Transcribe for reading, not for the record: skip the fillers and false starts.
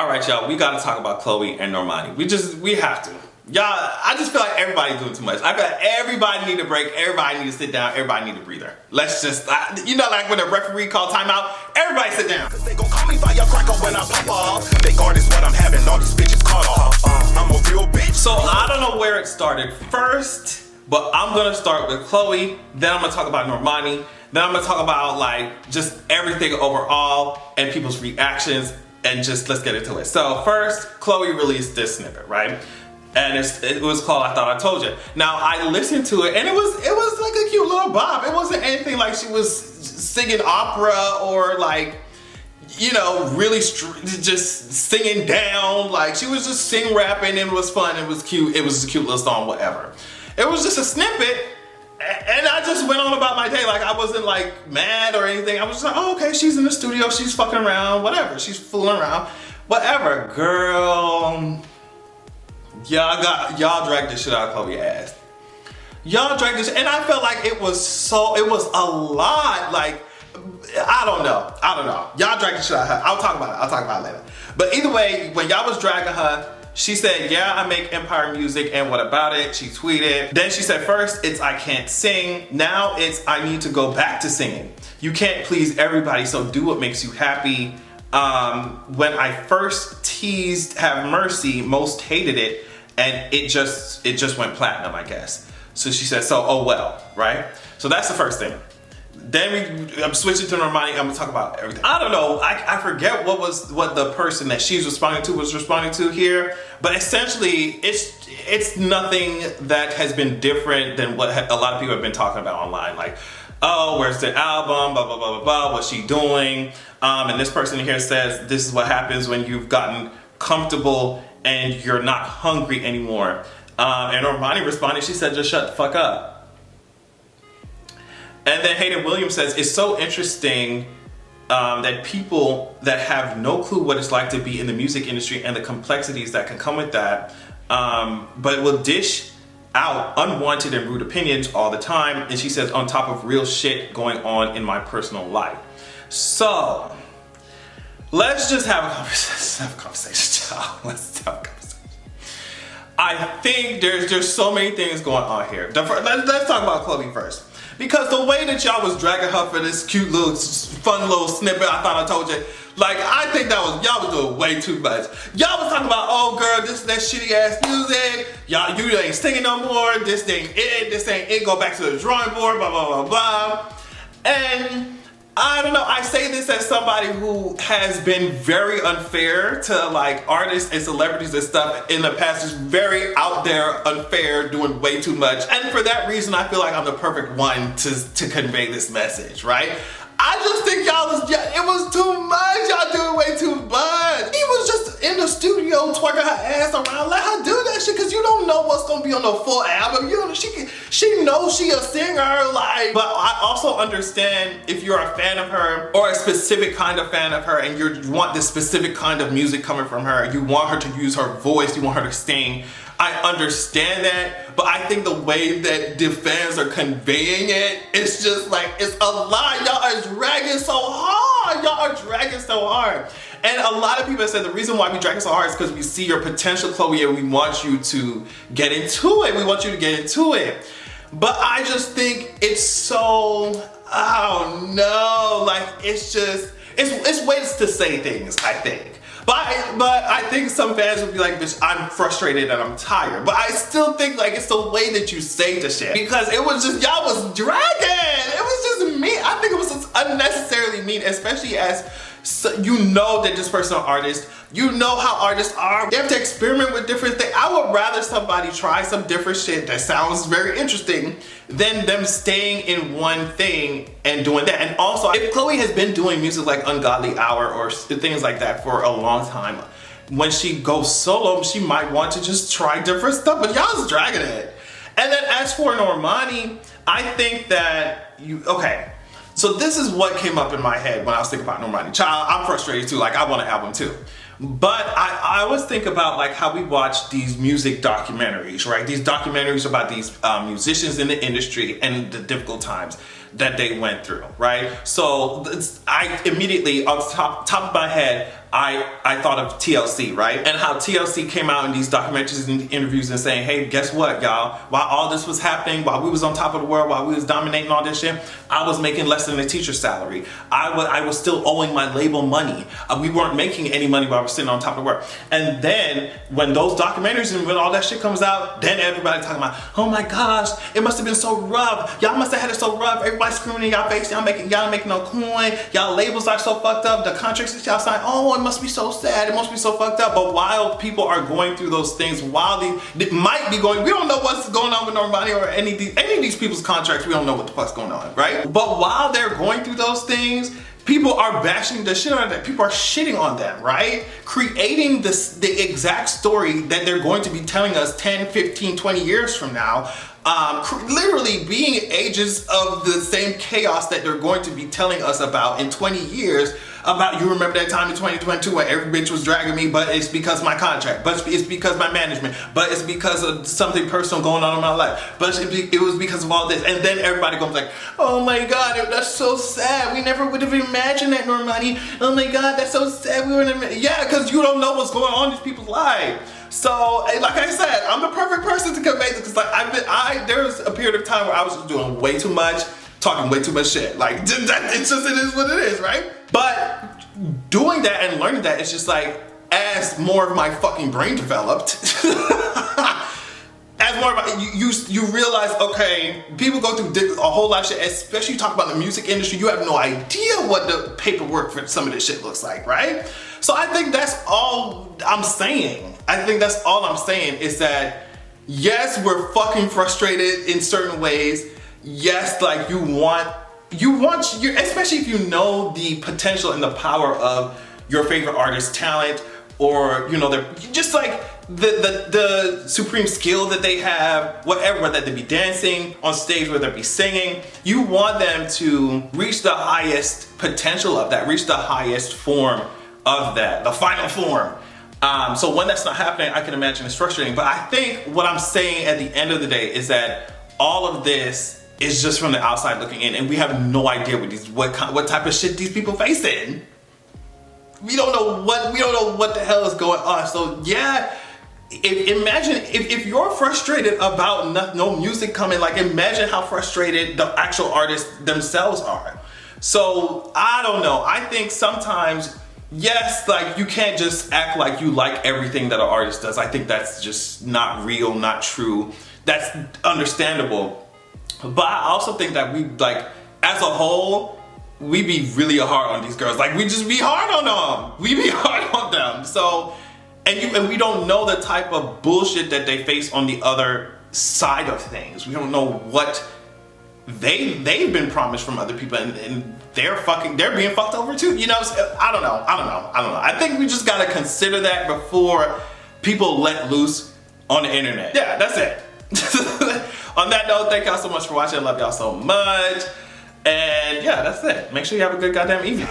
All right, y'all, we gotta talk about Chloe and Normani. We have to. Y'all, I just feel like everybody's doing too much. I feel like everybody need a break, everybody need to sit down, everybody need a breather. Let's just, you know, like when a referee called timeout, everybody sit down. Cause they gon' call me firecracker when I pop off. They guard is what I'm having, all these bitches caught off. I'm a real bitch. So I don't know where it started first, but I'm gonna start with Chloe, then I'm gonna talk about Normani, then I'm gonna talk about like just everything overall and people's reactions, and just let's get into it. So first, Chloe released this snippet, right? And it was called I Thought I Told You. Now I listened to it and it was like a cute little bop. It wasn't anything like she was singing opera or like, you know, really just singing down. Like she was just sing rapping and it was fun, it was cute, it was a cute little song, whatever. It was just a snippet and I just went on about my day. Like I wasn't like mad or anything. I was just like, oh, okay, she's in the studio, she's fucking around, whatever. She's fooling around, whatever. Girl, y'all dragged this shit out of Chloe's ass. Y'all dragged this, and I felt like it was a lot. Like, I don't know. Y'all dragged this shit out of her. I'll talk about it later. But either way, when y'all was dragging her, she said, yeah, I make Empire music, and what about it? She tweeted. Then she said, first, it's I can't sing. Now it's I need to go back to singing. You can't please everybody, so do what makes you happy. When I first teased Have Mercy, most hated it, and it just went platinum, I guess. So she said, so oh well, right? So that's the first thing. Then I'm switching to Normani. I'm gonna talk about everything. I don't know. I forget what the person that she's responding to was responding to here, but essentially it's nothing that has been different than what a lot of people have been talking about online. Like, oh, where's the album? Blah blah blah blah blah. What's she doing? And this person here says this is what happens when you've gotten comfortable and you're not hungry anymore. And Normani responded. She said, just shut the fuck up. And then Hayden Williams says, it's so interesting that people that have no clue what it's like to be in the music industry and the complexities that can come with that, but will dish out unwanted and rude opinions all the time. And she says, on top of real shit going on in my personal life. So, let's just have a conversation, y'all. Let's have a conversation. I think there's so many things going on here. Let's talk about Chloe first. Because the way that y'all was dragging her for this cute little, fun little snippet, I thought I told you, like, I think y'all was doing way too much. Y'all was talking about, oh girl, this that shitty ass music, y'all, you ain't singing no more, this ain't it, go back to the drawing board, blah, blah, blah, blah. And I don't know, I say this as somebody who has been very unfair to like artists and celebrities and stuff in the past, just very out there, unfair, doing way too much. And for that reason, I feel like I'm the perfect one to convey this message, right? I just think it was too much, y'all doing way too much. He was just in the studio twerking her ass around, let her do that shit, cause you don't know what's gonna be on the full album. You know, she knows she a singer, like, but I also understand if you're a fan of her or a specific kind of fan of her and you want this specific kind of music coming from her, you want her to use her voice, you want her to sing. I understand that, but I think the way that the fans are conveying it, it's just like, it's a lot. Y'all are dragging so hard. Y'all are dragging so hard. And a lot of people said the reason why we dragging so hard is because we see your potential, Chloe, and we want you to get into it. We want you to get into it. But I just think it's so, I don't know, like it's just, it's ways to say things, I think. But I think some fans would be like, bitch, I'm frustrated and I'm tired. But I still think like it's the way that you say the shit. Because it was just, y'all was dragging. It was just mean. I think it was just unnecessarily mean, especially as you know that this person is an artist. You know how artists are. They have to experiment with different things. I would rather somebody try some different shit that sounds very interesting than them staying in one thing and doing that. And also, if Chloe has been doing music like Ungodly Hour or things like that for a long time, when she goes solo, she might want to just try different stuff, but y'all's dragging it. And then as for Normani, I think that okay. So this is what came up in my head when I was thinking about Normani. Child, I'm frustrated too, like I want an album too. But I always think about like how we watch these music documentaries, right? These documentaries about these musicians in the industry and the difficult times that they went through, right? So I immediately, off the top of my head, I I thought of TLC, right? And how TLC came out in these documentaries and interviews and saying, hey, guess what, y'all? While all this was happening, while we was on top of the world, while we was dominating all this shit, I was making less than a teacher's salary. I was still owing my label money. We weren't making any money while I was sitting on top of the world. And then when those documentaries and when all that shit comes out, then everybody talking about, oh my gosh, it must have been so rough. Y'all must have had it so rough. Everybody screaming in y'all face. Y'all making no coin. Y'all labels are so fucked up. The contracts that y'all signed, oh, it must be so sad. It must be so fucked up. But while people are going through those things, while they might be going, we don't know what's going on with Normani or any of these people's contracts. We don't know what the fuck's going on, right? But while they're going through those things, people are bashing the shit on them. People are shitting on them, right? Creating the exact story that they're going to be telling us 10, 15, 20 years from now. Literally being agents of the same chaos that they're going to be telling us about in 20 years. About, you remember that time in 2022 when every bitch was dragging me, but it's because my contract, but it's because my management, but it's because of something personal going on in my life, but it was because of all this. And then everybody goes like, oh my God, that's so sad. We never would have imagined that, Normani. Oh my God, that's so sad. Yeah, because you don't know what's going on in these people's lives. So, like I said, I'm the perfect person to convey this, because like there was a period of time where I was just doing way too much, talking way too much shit. Like, it is what it is, right? But doing that and learning that, it's just like, as more of my fucking brain developed, as more of you realize, okay, people go through a whole lot of shit, especially you talk about the music industry, you have no idea what the paperwork for some of this shit looks like, right? So I think that's all I'm saying. I think that's all I'm saying is that, yes, we're fucking frustrated in certain ways. Yes, like you want, especially if you know the potential and the power of your favorite artist's talent, or you know, they're just like the supreme skill that they have, whatever, whether they be dancing on stage, whether it be singing, you want them to reach the highest potential of that, reach the highest form of that, the final form. So when that's not happening, I can imagine it's frustrating. But I think what I'm saying at the end of the day is that all of this is just from the outside looking in, and we have no idea what type of shit these people facing. We don't know what the hell is going on. So yeah, imagine if you're frustrated about no music coming, like imagine how frustrated the actual artists themselves are. So I don't know. I think sometimes, yes, like you can't just act like you like everything that an artist does. I think that's just not real, not true. That's understandable. But I also think that we, like, as a whole, we be really hard on these girls. Like, we just be hard on them. We be hard on them. So, and we don't know the type of bullshit that they face on the other side of things. We don't know what they've been promised from other people, and they're being fucked over too. You know, I don't know. I think we just gotta consider that before people let loose on the internet. Yeah, that's it. On that note, thank y'all so much for watching. I love y'all so much. And yeah, that's it. Make sure you have a good goddamn evening.